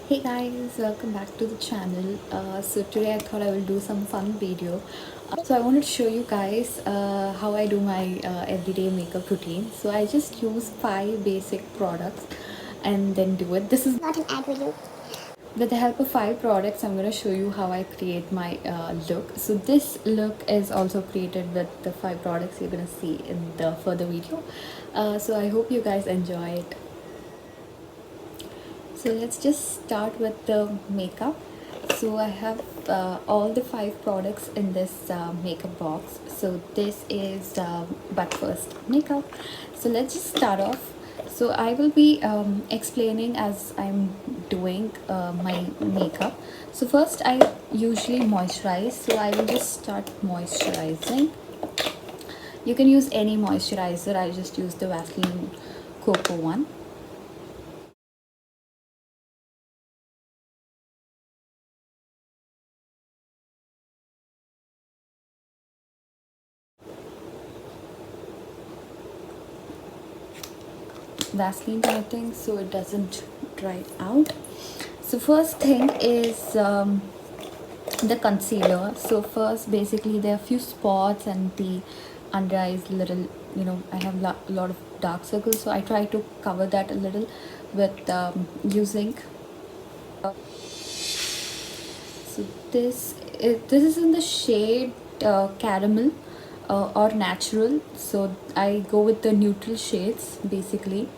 Hey guys, welcome back to the channel. So today I thought I will do some fun video. So I wanted to show you guys how I do my everyday makeup routine. So I just use 5 basic products and then do it. This is not an ad video. with the help of 5 products. I'm going to show you how I create my look. So this look is also created with the 5 products you're going to see in the further video. So I hope you guys enjoy it. So let's just start with the makeup. So I have all the 5 products in this makeup box. So this is but first makeup. So let's just start off. So I will be explaining as I'm doing my makeup. So first I usually moisturize. So I will just start moisturizing. You can use any moisturizer. I just use the Vaseline Cocoa one. Vaseline kind of thing so it doesn't dry out. So first thing is the concealer. So first basically there are a few spots and the under eyes little, I have a lot of dark circles, so I try to cover that a little with using so this is in the shade caramel or natural. So I go with the neutral shades basically.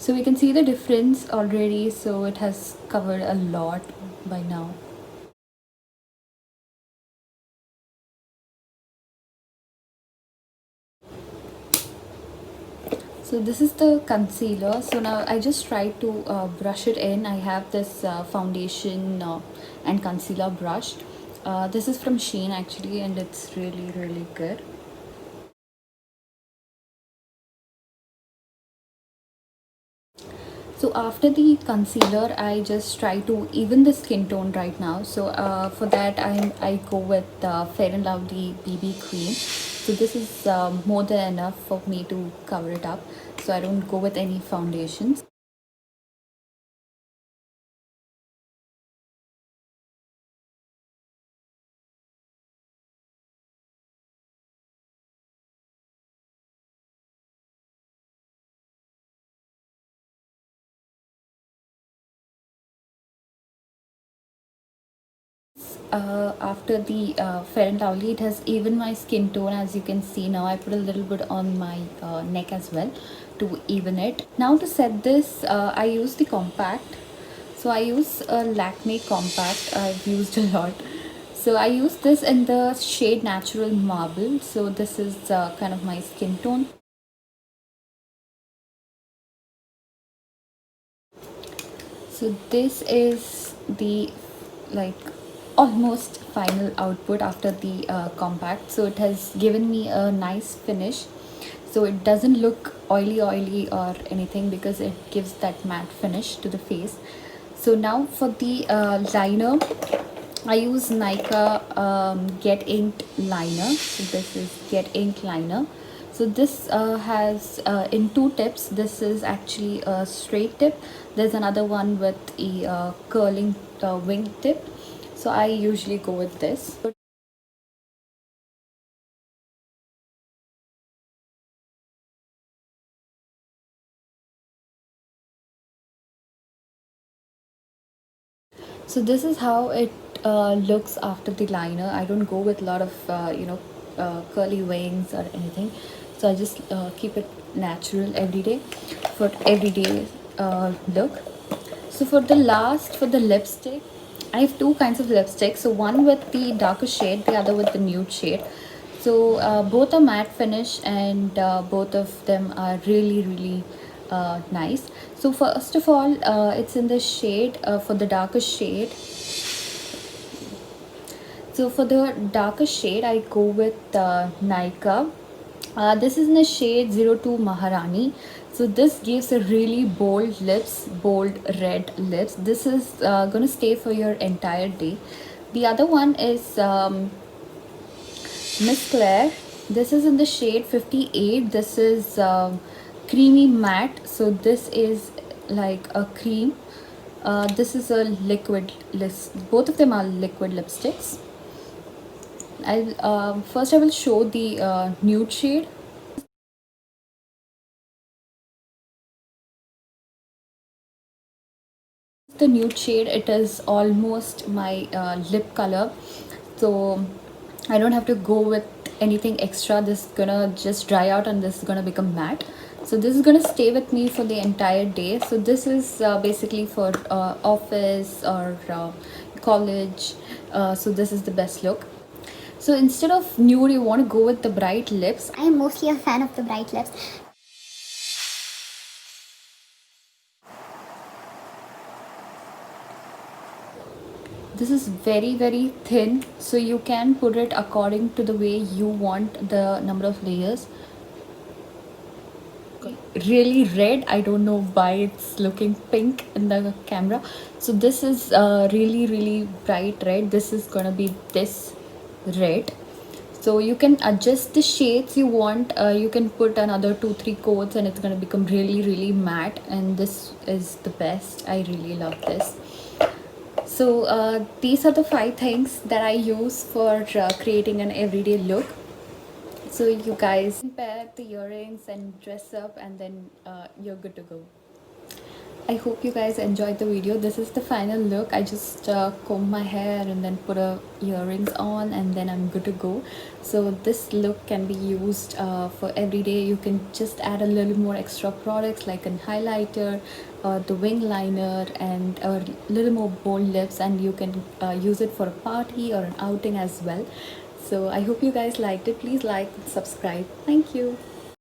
So we can see the difference already, so it has covered a lot by now. So this is the concealer. So now I just try to brush it in. I have this foundation and concealer brush. This is from Shein actually, and it's really good. So after the concealer, I just try to even the skin tone right now. So for that, I go with Fair and Lovely BB cream. So this is more than enough for me to cover it up. So I don't go with any foundations. After the Fair and Lovely, it has even my skin tone. As you can see now, I put a little bit on my neck as well to even it. Now to set this, I use the compact. So I use a Lakme compact. I've used a lot. So I use this in the shade Natural Marble. So this is kind of my skin tone. So this is the like almost final output after the compact. So it has given me a nice finish. So it doesn't look oily or anything because it gives that matte finish to the face. So now for the liner, I use Nykaa Get Inked liner. So this is Get Inked liner. So this has in 2 tips. This is actually a straight tip. There's another one with a curling wing tip. So I usually go with this. So this is how it looks after the liner. I don't go with a lot of curly wings or anything. So I just keep it natural every day for everyday look. So for the lipstick, I have 2 kinds of lipstick. So one with the darker shade, the other with the nude shade. So both are matte finish and both of them are really nice. So first of all, it's in the shade for the darker shade. So for the darker shade, I go with Nykaa. This is in the shade 02 Maharani. So this gives a really bold lips, bold red lips. This is going to stay for your entire day. The other one is Miss Claire. This is in the shade 58. This is creamy matte. So this is like a cream. This is a liquid list. Both of them are liquid lipsticks. I'll first I will show the nude shade. The nude shade, it is almost my lip color, so I don't have to go with anything extra. This is gonna just dry out and this is gonna become matte. So this is gonna stay with me for the entire day. So this is basically for office or college. So this is the best look. So instead of nude, you want to go with the bright lips. I am mostly a fan of the bright lips. This is very thin, so you can put it according to the way you want the number of layers. Really red, I don't know why it's looking pink in the camera. So this is really bright red. This is gonna be this red. So you can adjust the shades you want. You can put another 2-3 coats and it's gonna become really matte, and this is the best. I really love this. So these are the 5 things that I use for creating an everyday look. So you guys pair the earrings and dress up, and then you're good to go. I hope you guys enjoyed the video. This is the final look. I just comb my hair and then put earrings on, and then I'm good to go. So this look can be used for every day. You can just add a little more extra products like a highlighter, the wing liner, and a little more bold lips, and you can use it for a party or an outing as well. So I hope you guys liked it. Please like and subscribe. Thank you.